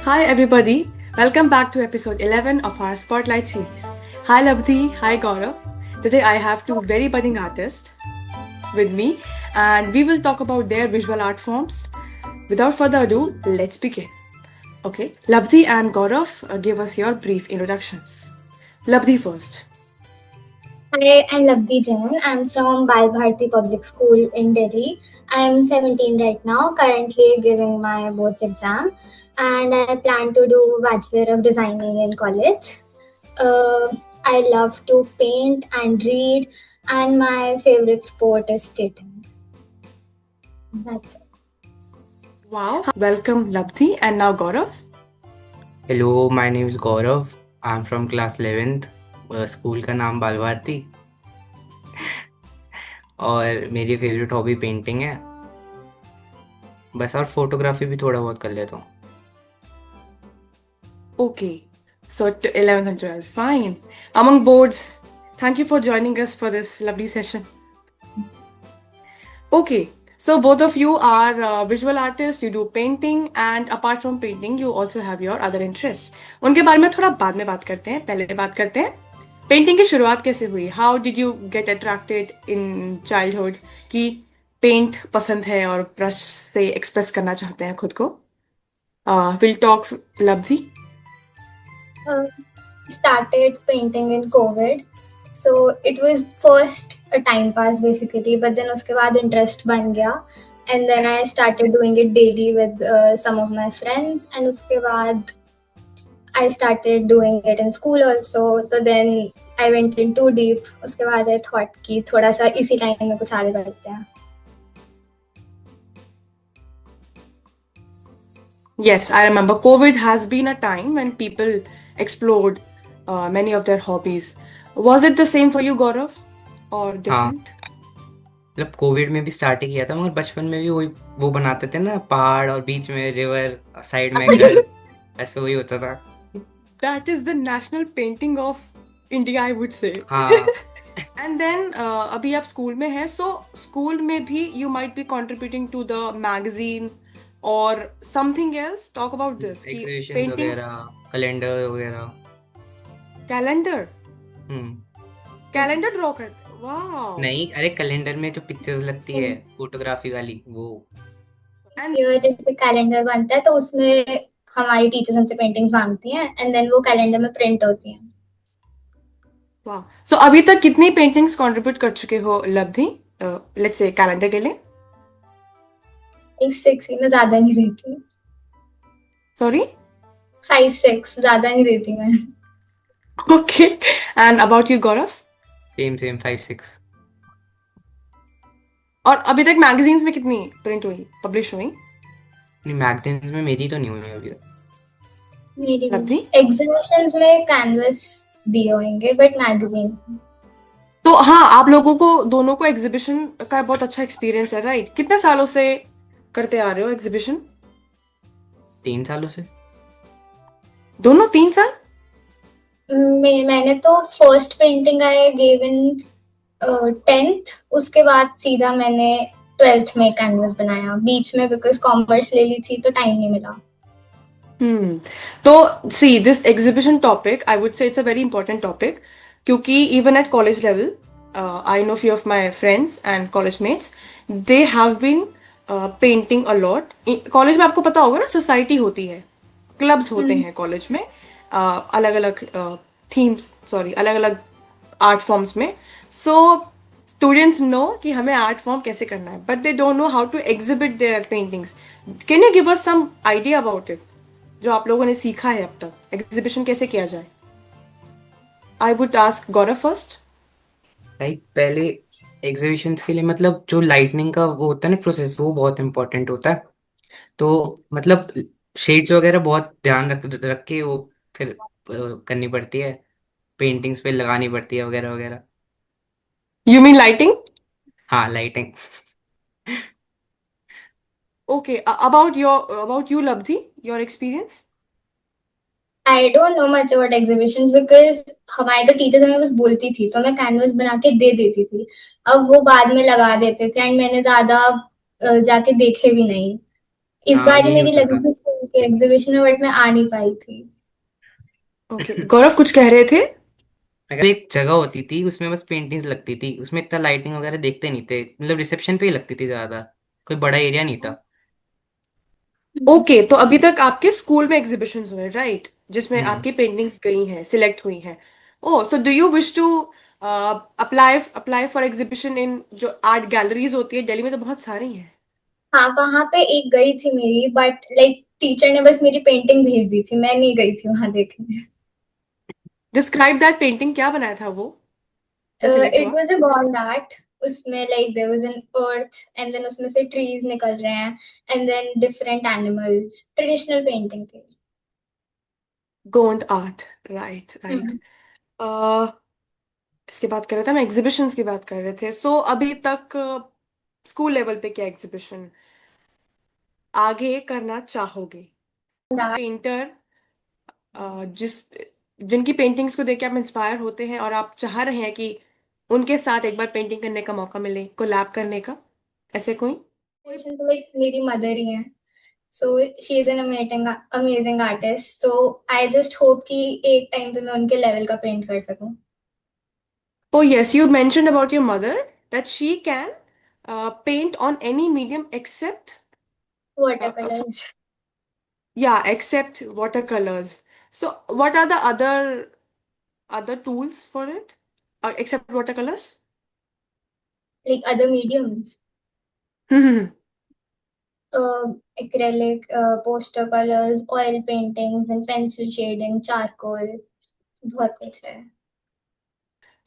Hi, everybody. Welcome back to episode 11 of our Spotlight series. Hi, Labdhi. Hi, Gaurav. Today, I have two very budding artists with me, and we will talk about their visual art forms. Without further ado, let's begin. Okay, Labdhi and Gaurav, give us your brief introductions. Labdhi first. Hi, I'm Labdi Jain. I'm from Bal Bharti Public School in Delhi. I'm 17 right now, currently giving my boards exam, and I plan to do Bachelor of Designing in college. Uh, I love to paint and read, and my favorite sport is skating. That's it. Wow. Welcome, Labdhi. And now, Gaurav. Hello my name is Gaurav. I am from class 11th। School का नाम बाल भारती। और मेरी favourite hobby painting है। बस और photography भी थोड़ा बहुत कर लेता हूँ। Okay, so 11th and 12th. Fine. Among boards, thank you for joining us for this lovely session. Okay, so both of you are visual artists, you do painting, and apart from painting, you also have your other interests. उनके बारे में थोड़ा बाद में बात करते हैं, पहले बात करते हैं पेंटिंग की शुरुआत कैसे हुई? How did you get attracted in childhood कि पेंट पसंद है और ब्रश से एक्सप्रेस करना चाहते हैं खुद को? Will talk Labdhi. Uh, Started painting in COVID. So it was first a time pass basically, but then uske baad interest ban gaya. And then I started doing it daily with some of my friends. And uske baad I started doing it in school also. So then I went in too deep. Uske baad I thought कि थोड़ा सा इसी line में कुछ आगे बढ़ते हैं. Yes, I remember COVID has been a time when people explored many of their hobbies. Was it the same for you, Gaurav, or हाँ, different? मतलब कोविड में भी स्टार्ट ही किया था, मगर बचपन में भी वही वो बनाते थे ना, पहाड़ और बीच में रिवर, साइड में घर, ऐसे वही होता था। That is the national painting of India, I would say. हाँ, And then अभी आप स्कूल में हैं, so स्कूल में भी you might be contributing to the magazine or something else. Talk about this कि एग्जीबिशंस painting वगैरह, कैलेंडर वगैरह। calendar हम्म। calendar draw करते. Wow. नहीं, अरे कैलेंडर में जो पिक्चर्स लगती है फोटोग्राफी वाली वो। And ये जैसे कैलेंडर बनता है तो उसमें हमारी टीचर्स हमसे पेंटिंग्स मांगती हैं एंड देन वो कैलेंडर में प्रिंट होती हैं. वाह, सो अभी तक कितनी पेंटिंग्स कंट्रीब्यूट कर चुके हो लब्धि, लेट्स से कैलेंडर के लिए? 5-6 में ज्यादा नहीं देती. सॉरी. 5-6 ज्यादा नहीं देती मैं. Okay. And about you Gaurav? Same 5-6। और अभी तक मैगजीन्स में कितनी प्रिंट हुई, पब्लिश हुई? नहीं, मैगजीन्स में मेरी तो नहीं हुई अभी तक। मेरी लब्धि? एग्जीबिशंस में कैनवस दिए होंगे बट मैगजीन. तो हाँ, आप लोगों को दोनों को एग्जीबिशन का बहुत अच्छा एक्सपीरियंस है, राइट? कितने सालों से करते आ रहे हो एग्जीबिशन? 3 सालों से। दोनों 3 साल? मैंने तो first painting I gave in 10th. उसके बाद सीधा मैंने 12th में कैनवस बनाया बीच में बिकॉज कॉमर्स ले ली थी तो टाइम नहीं मिला. तो see this exhibition topic, I would say it's a very important topic, क्योंकि even at college level I know few of my friends and college mates, they have been painting a lot. College में आपको पता होगा ना, society होती है, clubs होते हैं कॉलेज में, अलग अलग थीम्स, सॉरी, अलग अलग आर्ट फॉर्म्स में. सो स्टूडेंट्स नो कि हमें आर्ट फॉर्म कैसे करना है, but they don't know how to exhibit their paintings. Can you give us some idea about it, जो आप लोगों ने सीखा है अब तक, एग्जीबिशन कैसे किया जाए? I would ask Gaurav first. Like पहले एग्जीबिशंस के लिए मतलब जो लाइटनिंग का वो होता है ना प्रोसेस, वो बहुत इंपॉर्टेंट होता है। तो मतलब शेड्स वगैरह बहुत ध्यान रख के वो फिर करनी पड़ती है, पेंटिंग्स पे लगानी पड़ती है वगैरह वगैरह। You mean lighting? हाँ, lighting. Okay, about you Labdhi, your experience? I don't know much about exhibitions because हमारे तो टीचर्स हमें बस बोलती थी तो मैं कैनवस बना के दे देती थी. अब वो बाद में लगा देते थे एंड मैंने ज्यादा जाके देखे भी नहीं. इस हाँ, बार ही यही मेरी होता लगी था। थी एग्जीबिशन में, बट मैं आ नहीं पाई थी। ओके, गौरव कुछ कह रहे थे? अगर एक जगह होती थी उसमें बस पेंटिंग्स लगती थी, उसमें इतना लाइटिंग वगैरह देखते नहीं थे, मतलब रिसेप्शन पे ही लगती थी ज्यादा, कोई बड़ा एरिया नहीं था। ओके, तो अभी तक आपके स्कूल में एग्जीबिशंस हुए, राइट, जिसमें हम्म। आपकी पेंटिंग्स गई हैं, सिलेक्ट हुई हैं? Oh, so do you wish to apply apply for exhibition in जो आर्ट गैलरीज होती है दिल्ली में, तो बहुत सारी हैं। हाँ, वहां पे एक गई थी मेरी, बट लाइक टीचर ने बस मेरी पेंटिंग भेज दी थी, मैं नहीं गई थी वहां देखने। डिस्क्राइब दैट पेंटिंग, क्या बनाया था वो जो सिलेक्ट इट हुआ? Was a Gond art. उसमें like there was an earth, and then उसमें से ट्रीज निकल रहे हैं, and then different animals, traditional painting थी। Gond art, right right. Hmm. किसकी बात कर रहे थे हम? एग्जीबिशंस की बात कर रहे थे। सो अभी तक स्कूल लेवल पे क्या एग्जीबिशन आगे करना चाहोगे? कोई पेंटर जिस जिनकी पेंटिंग्स को देख के आप इंस्पायर होते हैं और आप चाह रहे हैं कि उनके साथ एक बार पेंटिंग करने का मौका मिले, कोलैब करने का, ऐसे कोई? इंस्पिरेशन तो लाइक मेरी मदर ही है। So she is an amazing amazing artist, तो आई जस्ट होप कि एक टाइम पे मैं उनके लेवल का पेंट कर सकूं। Oh yes, you mentioned about your mother that she can paint on any medium except so, water yeah, except watercolors. So what are the other tools for it except watercolors? Like other mediums, Hmm. acrylic, poster colors, oil paintings and pencil shading, charcoal, बहुत कुछ है।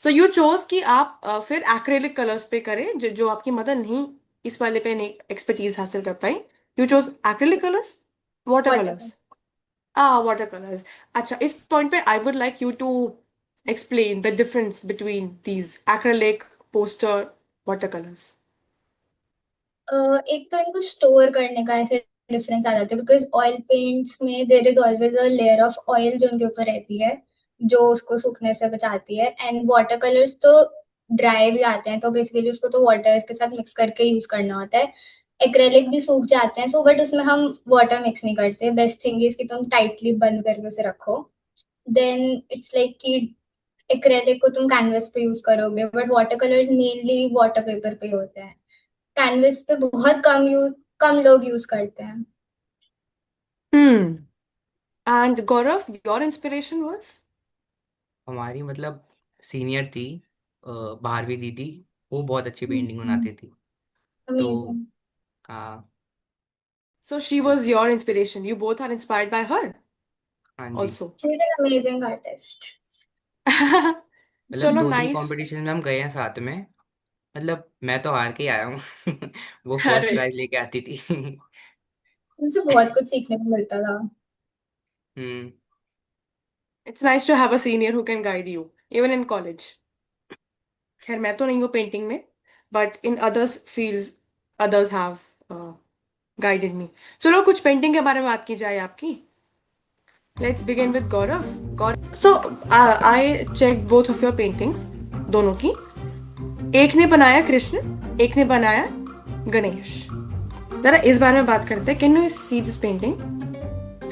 So you chose कि आप फिर acrylic colours पे करें, जो आपकी मदर नहीं इस वाले पे नहीं एक्सपर्टीज हासिल कर पाई। You chose acrylic colours, water water colours. Water colours. अच्छा, इस पॉइंट पे I would like you to explain the difference between these acrylic, poster, watercolors. एक तो इनको स्टोर करने का ऐसे डिफरेंस आ जाता है, बिकॉज ऑयल पेंट्स में there is always a layer of oil जो उनके ऊपर रहती है, जो उसको सूखने से बचाती है। एंड वाटर कलर्स तो ड्राई भी आते हैं, तो बेसिकली उसको तो वाटर के साथ मिक्स करके यूज करना होता है। एक्रेलिक भी सूख जाते हैं, सो बट उसमें हम वाटर मिक्स नहीं करते। बेस्ट थिंग इज कि तुम टाइटली बंद करके उसे रखो, देन इट्स लाइक कि एक्रेलिक को तुम कैनवस पे यूज करोगे, but water colours mainly water vapour पे होते हैं। कैनवस पे बहुत कम लोग यूज करते हैं। Hmm. And Gaurav, your inspiration was? हमारी मतलब सीनियर थी, 12वीं दीदी, वो बहुत अच्छी पेंटिंग बनाती थी। तो अमेजिंग। हाँ। So she was your inspiration. You both are inspired by her हाँ जी। also. She is an amazing artist. मतलब चलो, 2-3 नाइस। कंपटीशन में हम गए हैं साथ में, मतलब मैं तो हार के ही आया हूँ। वो फर्स्ट अरे, प्राइज लेके आती थी। उनसे बहुत कुछ सीखने को मिलता था। हम्म। it's nice to have a senior who can guide you even in college. खैर, मैं तो नहीं हूँ पेंटिंग में, but in others fields others have guided मी। चलो, कुछ पेंटिंग के बारे में बात की जाए आपकी। Let's begin with Gaurav. Gaurav, so I check both of your paintings, दोनों की। एक ने बनाया कृष्ण, एक ने बनाया गणेश। जरा इस बारे में बात करते हैं। Can you see this painting,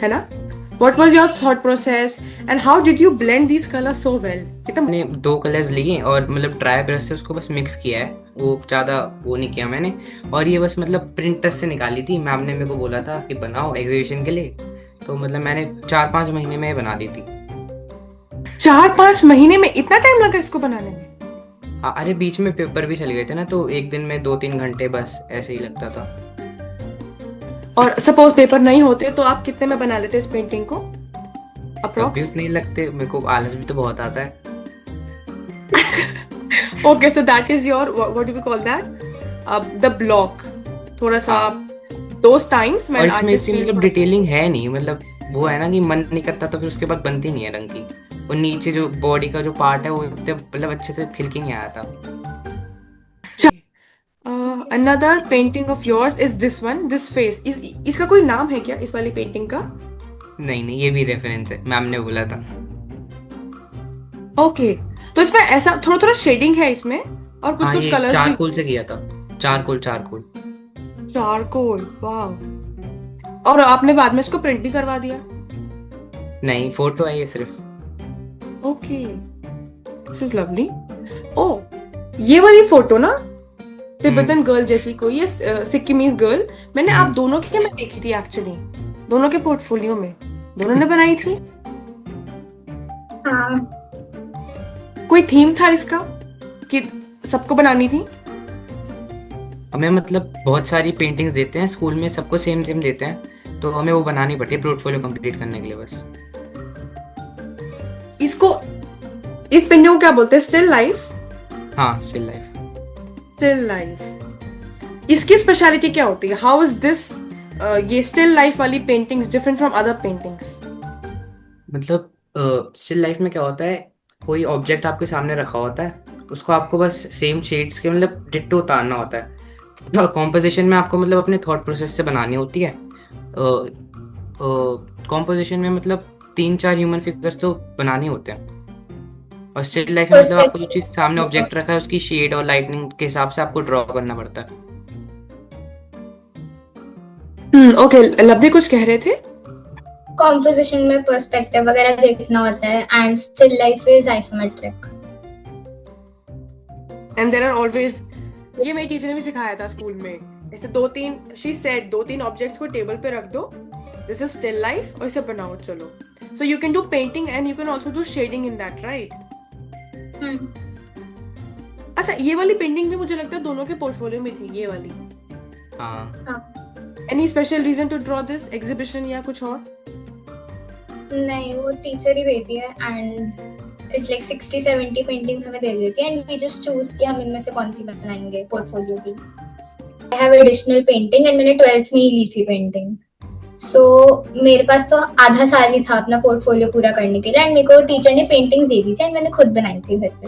है ना? What was your thought process and how did you blend these colors so well? कितना मैंने 2 कलर्स लिए और मतलब ड्राई ब्रश से उसको बस मिक्स किया है, वो ज़्यादा वो नहीं किया मैंने। और ये बस मतलब प्रिंटर से निकाली थी, मैम ने मेरे को बोला था कि बनाओ एग्जीबिशन के लिए, तो मतलब मैंने 4-5 महीने में बना दी थी। 4-5 महीने में इतना टाइम लगा इसको बनाने में? हाँ, अरे बीच में पेपर भी चले गए थे ना, तो एक दिन में 2-3 घंटे बस ऐसे ही लगता था। और सपोज पेपर नहीं होते तो आप कितने में बना लेते इस पेंटिंग को, तब भी अप्रोक्स? उतने ही लगते, मेरे को आलस भी तो बहुत आता है। Okay, so that is your, what do we call that, the block. थोड़ा सा हाँ, दोस टाइम्स और व्हेन इसमें आर्टिस्ट इतनी फील मतलब थोड़ा। डिटेलिंग है नहीं, मतलब वो है ना कि मन नहीं करता तो फिर उसके बाद बनती नहीं है रंग की। और नीचे जो बॉडी का जो पार्ट है वो इतने मतलब अच्छे से खिल के नहीं आया था। Another painting of yours is this one, this face. इसका कोई नाम है क्या, इस वाली पेंटिंग का? नहीं नहीं, ये भी रेफरेंस है, मैम ने बोला था। ओके, तो इसमें ऐसा थोड़ा थोड़ा शेडिंग है इसमें, और कुछ हाँ, कुछ ये कलर्स भी। चारकोल से किया था, चारकोल चारकोल। चारकोल, वाह। और आपने बाद में इसको प्रिंट भी करवा दिया? नहीं, फोटो है ये सिर्फ। Okay, this is lovely. Oh, ये वाली फोटो ना, तिब्बतन गर्ल जैसी कोई, ये सिक्किमीज गर्ल, मैंने आप दोनों की मैं देखी थी एक्चुअली, दोनों के पोर्टफोलियो में, दोनों ने बनाई थी। हाँ, कोई थीम था इसका कि सबको बनानी थी? हमें मतलब बहुत सारी पेंटिंग्स देते हैं स्कूल में, सबको सेम सेम देते हैं, तो हमें वो बनानी पड़ती है पोर्टफोलियो कंप्लीट करने के लिए बस। इसको, इस पेंटिंग को क्या बोलते हैं? Still life? हाँ, स्टिल लाइफ। स्टिल लाइफ, इसकी स्पेशलिटी क्या होती है? हाउ इज दिस, ये स्टिल लाइफ वाली paintings different from other paintings? मतलब स्टिल लाइफ में क्या होता है, कोई ऑब्जेक्ट आपके सामने रखा होता है, उसको आपको बस सेम शेड्स के मतलब डिट्टो उतारना होता है। कॉम्पोजिशन में आपको मतलब अपने थॉट प्रोसेस से बनानी होती है। कॉम्पोजिशन में मतलब 3-4 ह्यूमन फिगर्स तो बनाने होते हैं, और स्टिल लाइफ में मतलब आपको जो चीज सामने ऑब्जेक्ट रखा है उसकी शेड और लाइटनिंग के हिसाब से आपको ड्रॉ करना पड़ता है। ओके, लवली कुछ कह रहे थे? कॉम्पोजिशन में पर्सपेक्टिव वगैरह देखना होता है and still life is isometric. And there are always, ये मेरी टीचर ने भी सिखाया था स्कूल में, ऐसे 2-3, शी सेड 2-3 ऑब्जेक्ट्स को टेबल पे रख दो, दिस इज स्टिल लाइफ, और इसे बनाओ चलो। So you can do painting and you can also do shading in that, right? अच्छा, ये वाली पेंटिंग भी मुझे लगता है दोनों के पोर्टफोलियो में थी, ये वाली। हाँ। Any special reason to draw this exhibition या कुछ और? नहीं, वो टीचर ही देती है एंड इट्स लाइक 60-70 पेंटिंग्स हमें दे देती है एंड वी जस्ट चूज कि हम इनमें से कौन सी बनाएंगे पोर्टफोलियो की। I have additional painting and मैंने 12th में ही ली थी पेंटिंग, सो मेरे पास तो आधा साल ही था अपना पोर्टफोलियो पूरा करने के लिए एंड मेरे को टीचर ने पेंटिंग दे दी थी एंड मैंने खुद बनाई थी घर पे।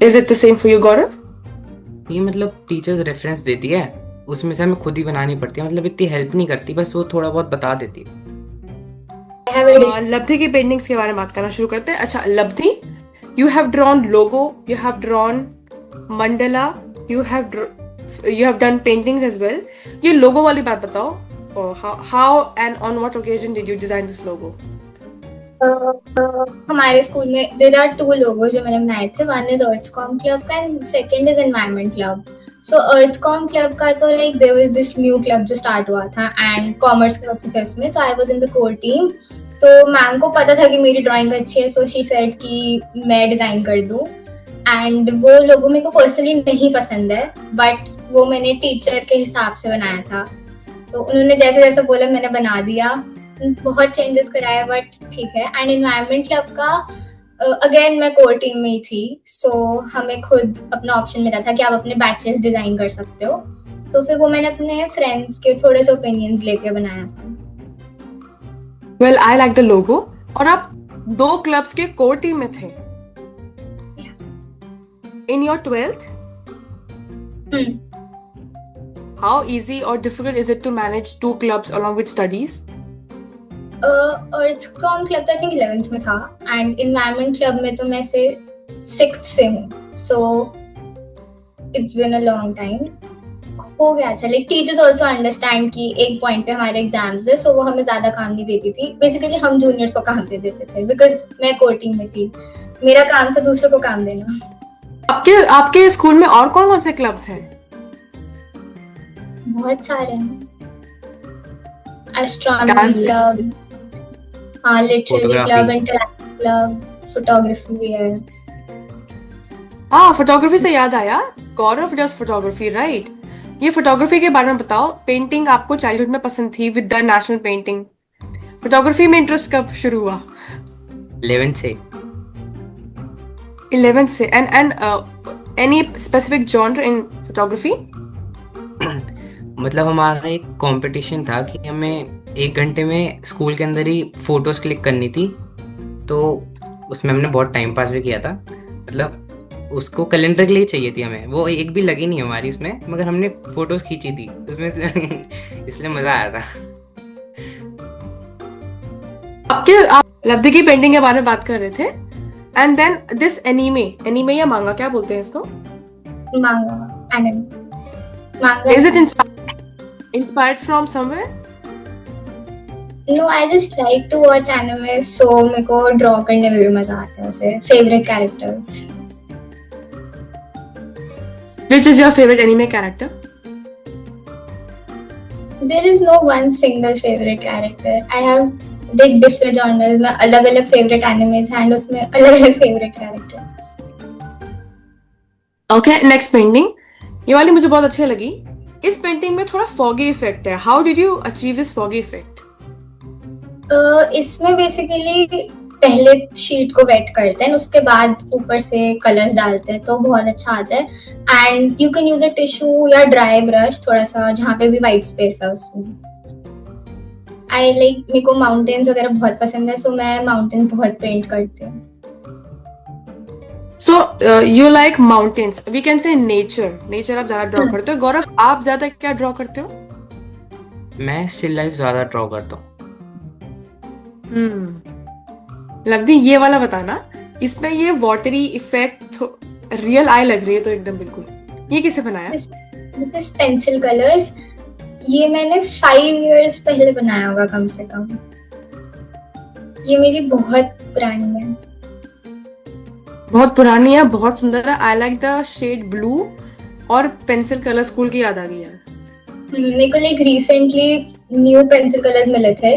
Is it the same for you, Gaurav? ये मतलब टीचर्स रेफरेंस देती है, उसमें से हमें खुद ही बनानी पड़ती है, मतलब इतनी हेल्प नहीं करती, बस वो थोड़ा बहुत बता देती है। लब्धि की पेंटिंग्स के बारे में बात करना शुरू करते हैं। अच्छा Labdhi, you have drawn logo, you have drawn mandala, you have done paintings as well. ये लोगो वाली बात बताओ, how and on what occasion did you design this logo? हमारे स्कूल में देयर आर 2 लोगो जो मैंने बनाए थे, वन इज अर्थकॉम क्लब का and second is environment club. So Earthcom club का तो like there was this new club जो स्टार्ट हुआ था एंड कॉमर्स क्लब था इसमें, so I was in the core team. तो मैम को पता था कि मेरी ड्राइंग अच्छी है, सो शी सेड कि मैं डिजाइन कर दूं एंड वो लोगो मेरे को पर्सनली नहीं पसंद है, बट वो मैंने टीचर के हिसाब से बनाया था, तो उन्होंने जैसे जैसे बोला मैंने बना दिया, बहुत चेंजेस कराए बट ठीक है। एंड एनवायरनमेंट क्लब का अगेन मैं कोर टीम में ही थी, सो हमें खुद अपना ऑप्शन मिला था कि आप अपने बैचेस डिजाइन कर सकते हो, तो फिर वो मैंने अपने फ्रेंड्स के थोड़े से ओपिनियंस लेके बनाया था। Well, I like the logo. और आप 2 क्लब्स के कोर टीम में थे in your 12th? How easy और difficult is it to manage 2 clubs along with studies? Earthcom club तो आई थिंक 11th में था एंड एनवायरनमेंट क्लब में तो मैं से 6th से हूँ, so it's been a long time. हो गया था, लाइक टीचर्स आल्सो अंडरस्टैंड कि एक पॉइंट पे हमारे एग्जाम्स है, सो वो हमें ज्यादा काम नहीं देती थी, बेसिकली हम जूनियर्स को काम दे देते थे बिकॉज मैं कोर टीम में थी, मेरा काम था दूसरों को काम देना। आपके स्कूल में और कौन कौन से क्लब्स हैं? बहुत सारे हैं, एस्ट्रोनॉमी क्लब, हाँ, literary club, interactive club, photography भी है। हाँ, फोटोग्राफी से याद आया, गौरव डज फोटोग्राफी, राइट? ये फोटोग्राफी के बारे में बताओ। पेंटिंग आपको चाइल्डहुड में पसंद थी with the national painting, photography में इंटरेस्ट कब शुरू हुआ? 11th से। 11th से। And any specific genre in photography? मतलब हमारा एक कंपटीशन था कि हमें 1 घंटे में स्कूल के अंदर ही फोटोज क्लिक करनी थी, तो उसमें हमने बहुत टाइम पास भी किया था, मतलब उसको कैलेंडर के लिए चाहिए थी हमें, वो एक भी लगी नहीं हमारी उसमें, मगर हमने फोटोज खींची थी उसमें, इसलिए मजा आया था। आप लब्धि की पेंटिंग के बारे में बात कर रहे थे, एंड देन दिस एनीमे या मांगा, क्या बोलते हैं इसको? मांगा, एनिमे, मांगा। Is it inspired? Inspired from somewhere? No, I just like to watch anime, so मेरे को draw करने में भी मजा आता है उसे. Favorite characters. Which is your favorite anime character? There is no one single favorite character. I have like different genres में अलग-अलग favorite animes हैं and उसमें अलग-अलग favorite characters. Okay, next painting. ये वाली मुझे बहुत अच्छी लगी. इस पेंटिंग में थोड़ा foggy effect है. How did you achieve this foggy effect? इसमें बेसिकली पहले शीट को वेट करते हैं, उसके बाद ऊपर से कलर्स डालते हैं, तो बहुत अच्छा आता है. And you can use a tissue या ड्राई ब्रश, थोड़ा सा जहाँ पे भी वाइट स्पेस है उसमें. आई लाइक, मेरे को माउंटेन्स वगैरह बहुत पसंद है, सो मैं माउंटेन्स बहुत पेंट करती हूँ. So you like mountains. We can say nature. Nature आप ज्यादा ड्रॉ करते हो. गौरव, आप ज्यादा क्या ड्रॉ करते हो? मैं स्टिल लाइफ ज्यादा ड्रॉ करता हूँ. लवली, ये वाला बताना. इसमें ये वाटरी इफेक्ट रियल आई लग रही है तो एकदम बिल्कुल. ये किसे बनाया? This is pencil colours. ये मैंने 5 years पहले बनाया होगा कम से कम. ये मेरी बहुत पुरानी है. बहुत पुरानी है, बहुत सुंदर है. I like the shade blue और पेंसिल कलर. स्कूल की याद आ गई है. मेरे को like recently new pencil colours मिले थे,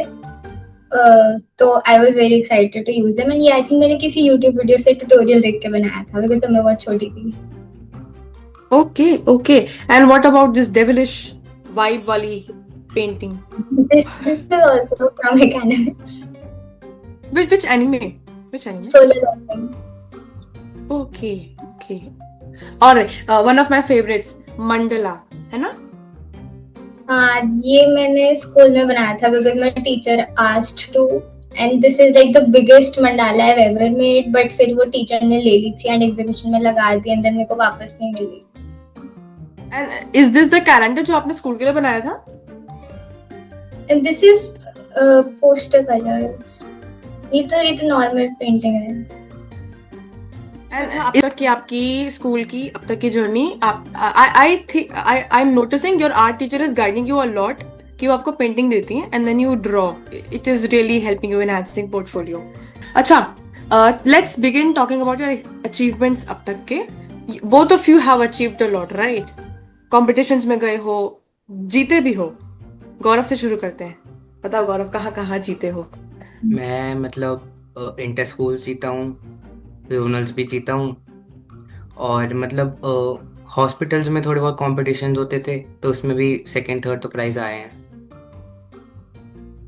तो I was very excited to use them. And ये आई थिंक मैंने किसी YouTube वीडियो से ट्यूटोरियल देख के बनाया था, बिकॉज़ तब मैं बहुत छोटी थी. Okay. And what about this devilish vibe वाली painting? This is also from a anime. Which anime? Which anime? Solo Leveling. Okay. और one of my favorites, mandala, है ना? हाँ, ये मैंने स्कूल में बनाया था because my teacher asked to, and this is like the biggest mandala I have ever made. But फिर वो टीचर ने ले ली थी एंड एग्जीबिशन में लगा दी, एंड देन मेरे को वापस नहीं मिली. And is this the calendar जो आपने स्कूल के लिए बनाया था? And this is poster colours. ये तो नॉर्मल पेंटिंग है. अब तक की आपकी स्कूल की अब तक की journey, I think I am noticing your art teacher is guiding you a lot, कि वो आपको पेंटिंग देती हैं and then you draw. It is really helping you in enhancing portfolio. अच्छा, let's begin talking about your achievements अब तक के. Both of you have achieved a lot, right? Competitions में गए हो, जीते भी हो. गौरव से शुरू करते हैं. बताओ गौरव, कहाँ कहाँ जीते हो? मैं मतलब इंटर स्कूल जीता हूँ, जोनल्स भी जीता हूँ, और मतलब हॉस्पिटल्स में थोड़े बहुत कॉम्पिटिशन्स होते थे तो उसमें भी सेकंड थर्ड तो प्राइज आए हैं.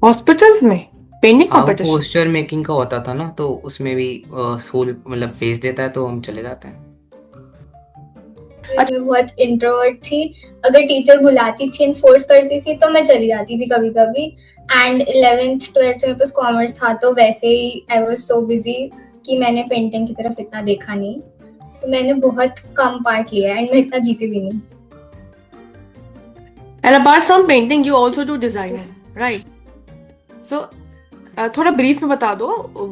हॉस्पिटल्स में पेंटिंग हाँ, वो कॉम्पिटिशन? पोस्टर मेकिंग का होता था ना, तो उसमें भी स्कूल मतलब भेज देता है तो हम चले जाते हैं. मैं बहुत इंट्रोवर्ट थी. अगर टीचर बुलाती थी एंड फोर्स करती थी तो मैं चली जाती थी कभी कभी. एंड 11th 12th में पास कॉमर्स था, तो वैसे ही आई वाज सो बिजी कि मैंने पेंटिंग की तरफ इतना देखा नहीं, तो मैंने बहुत कम पार्ट लिया एंड मैं इतना जीती भी नहीं. And apart from painting, you also do designing, right? So, थोड़ा brief में बता दो,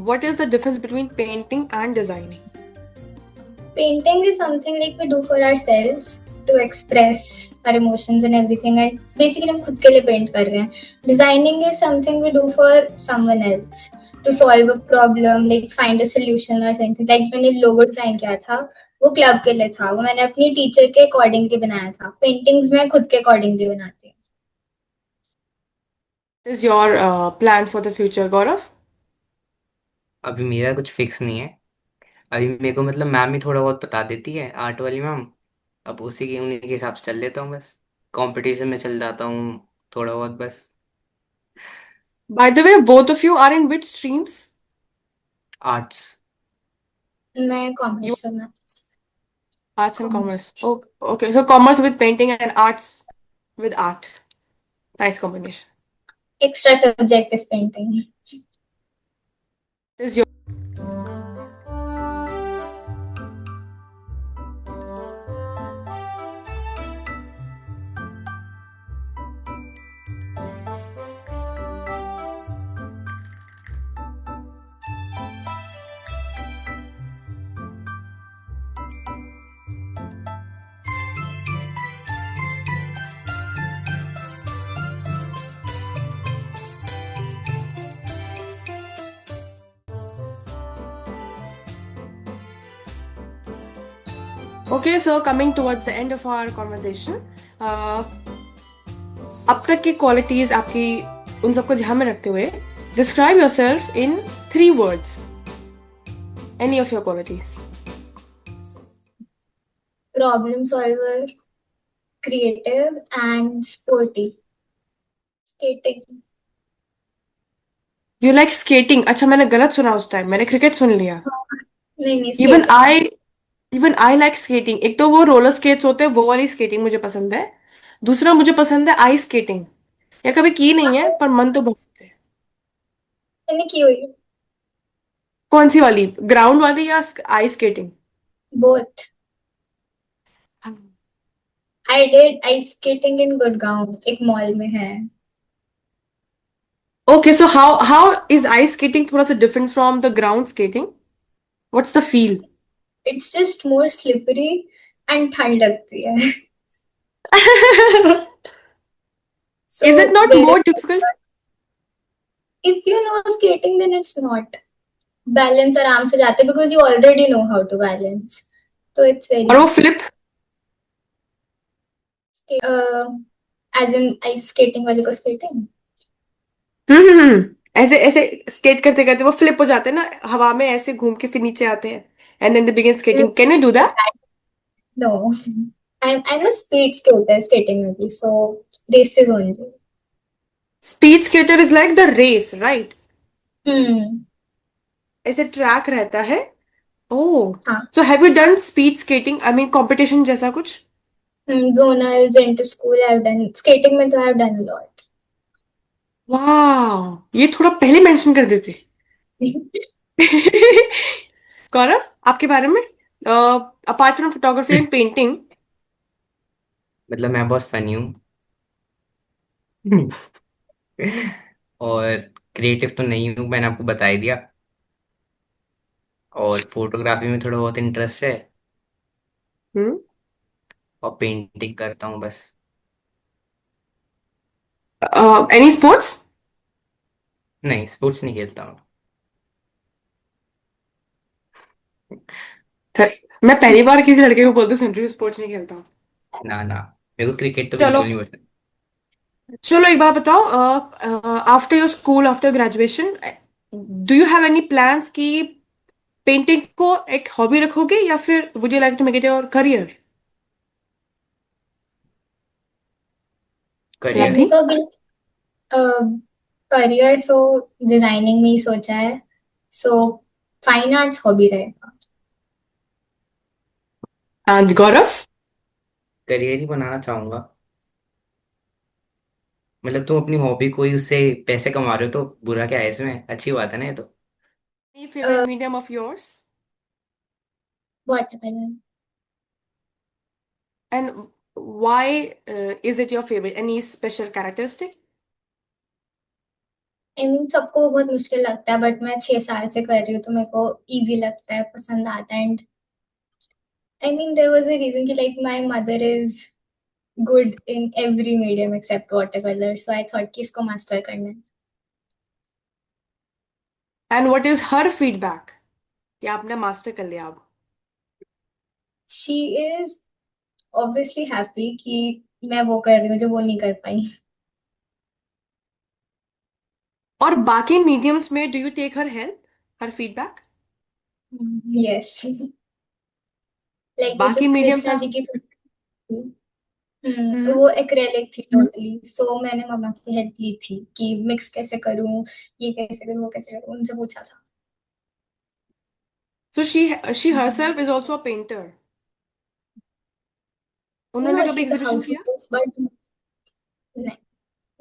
what is the difference between painting and designing? Painting is something like we do for ourselves to express our emotions and everything, and basically हम खुद के लिए paint कर रहे हैं. Designing is something we do for someone else to solve a problem, like find a solution or something. Like मैंने logo design किया था, वो क्लब के लिए था, वो मैंने अपनी टीचर के अकॉर्डिंगली बनाया था. पेंटिंग्स मैं खुद के अकॉर्डिंगली बनाती हूँ. What is your plan for the future, Gaurav? अभी मेरा कुछ फिक्स नहीं है. अभी मेरे को मतलब मैम ही थोड़ा बहुत बता देती है, आर्ट वाली मैम. अब उन्हीं के हिसाब से चल लेता हूँ बस. कंपटीशन में चल जाता हूँ थोड़ा बहुत बस. By the way, both of you are in which streams? Arts. मैं You कॉमर्स से मैं arts and commerce. commerce. Oh, okay. So commerce with painting and arts with art. Nice combination. Extra subject is painting. This is your Okay, so coming towards the end of our conversation, अब तक की qualities आपकी उन सबको ध्यान में रखते हुए describe yourself in 3 words. Any of your qualities. Problem solver, creative, and sporty. Skating. You like skating. अच्छा मैंने गलत सुना उस टाइम मैंने क्रिकेट सुन लिया. नहीं Even skating. I like skating. एक तो वो रोलर स्केट्स होते हैं वो वाली स्केटिंग मुझे पसंद है. दूसरा मुझे पसंद है आइस स्केटिंग. या कभी की नहीं है पर मन तो बहुत है. मैंने की हुई है। कौन सी वाली ग्राउंड वाली या ice skating? Both. I did ice skating in Gurgaon एक मॉल में है. Okay, so how is ice skating थोड़ा सा different from the ground skating? What's the feel? It's just more slippery and ठंड लगती है. So Is it not whereas more difficult? if you know skating then it's not. Balance आराम से जाते because you already know how to balance. So it's very और वो easy. flip? As in ice skating वाले को skating. ऐसे ऐसे skate करते करते वो फ्लिप हो जाते हैं ना हवा में ऐसे घूम के फिर नीचे आते हैं and then they begin skating. Can you do that? No. I'm a speed skater skating only, so races only. Speed skater is like the race right? Hmm. ऐसे ट्रैक रहता है. ओह. हाँ. So have you done speed skating I mean competition जैसा कुछ? Zonals inter school I've done skating में तो I've done a lot. वाह ये थोड़ा पहले मेंशन कर देते. गौरव आपके बारे में apart from photography and painting. मतलब मैं बहुत फनी हूँ. और क्रिएटिव तो नहीं हूँ, मैंने आपको बता ही दिया. और फोटोग्राफी में थोड़ा बहुत इंटरेस्ट है. और पेंटिंग करता हूँ बस. Any sports? नहीं, स्पोर्ट्स नहीं खेलता हूँ. मैं पहली बार किसी लड़के को बोलते सुन रही हूँ स्पोर्ट्स नहीं खेलता. ना ना, मेरे को क्रिकेट तो चलो बिल्कुल नहीं पसंद. चलो एक बात बताओ. After your school after graduation do you have any plans कि पेंटिंग को एक हॉबी रखोगे या फिर would you like to make it your career? Career. Labdhi. मैंने तो अभी करियर सो डिजाइनिंग में ही सोचा है. सो फाइन आर्ट्स हॉबी रहेगा. And Gaurav? करियर ही बनाना चाहूंगा. मतलब तुम अपनी हॉबी को ही उससे पैसे कमा रहे हो तो बुरा क्या है इसमें, अच्छी बात है ना ये तो. Any favourite medium of yours? Water colour. And why is it your favourite? Any special characteristic? I mean सबको बहुत मुश्किल लगता है बट मैं 6 साल से कर रही हूँ तो मेरे को इजी लगता है पसंद आता है. And I mean there was a reason कि like my mother is good in every medium except water colour so I thought कि इसको मास्टर करना है. And what is her feedback कि आपने मास्टर कर लिया अब? शी इज ऑब्वियसली हैप्पी कि मैं वो कर रही हूँ जो वो नहीं कर पाई. और बाकी मीडियम्स में do you take her help her feedback? Yes. Like वो जो बाकी मीडियम्स कृष्णा आप. जी की हम्म. वो एक्रेलिक थी टोटली. सो मैंने मम्मा की हेल्प ली थी कि मिक्स कैसे करूँ ये कैसे करूँ वो कैसे करूँ उनसे पूछा था. So she herself is also a painter. उन्होंने No, कभी she's a एग्जीबिशन किया? housewife, but no.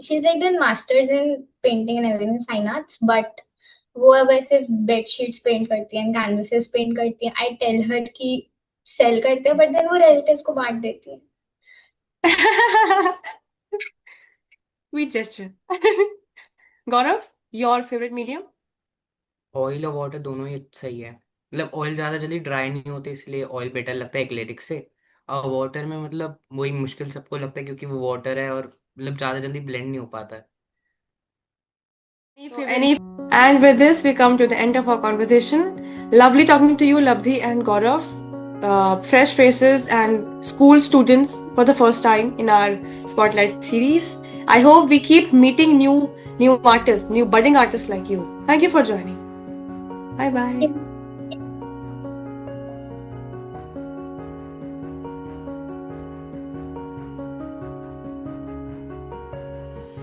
She's like done masters in painting and everything, fine arts, but वो अब ऐसे बेडशीट्स पेंट करती हैं कैनवसेस पेंट करती हैं. आई टेल हर कि सेल करते हैं बट देन वो रिलेटिव्स को बांट देती है. Sweet gesture. Gaurav your favorite medium? Oil और वाटर दोनों ही सही है. मतलब ऑयल ज़्यादा जल्दी ड्राई नहीं होते इसलिए ऑयल बेटर लगता है एक्लेटिक से. और वाटर में मतलब वही मुश्किल सबको लगता है क्योंकि वो वाटर है और मतलब ज़्यादा जल्दी ब्लेंड नहीं हो पाता है. Any favorite? And with this, we come to the end of our conversation. Lovely talking to you, Labdhi and Gaurav. fresh faces and school students for the first time in our Spotlight series. I hope we keep meeting new artists, new budding artists like you. Thank you for joining. Bye bye.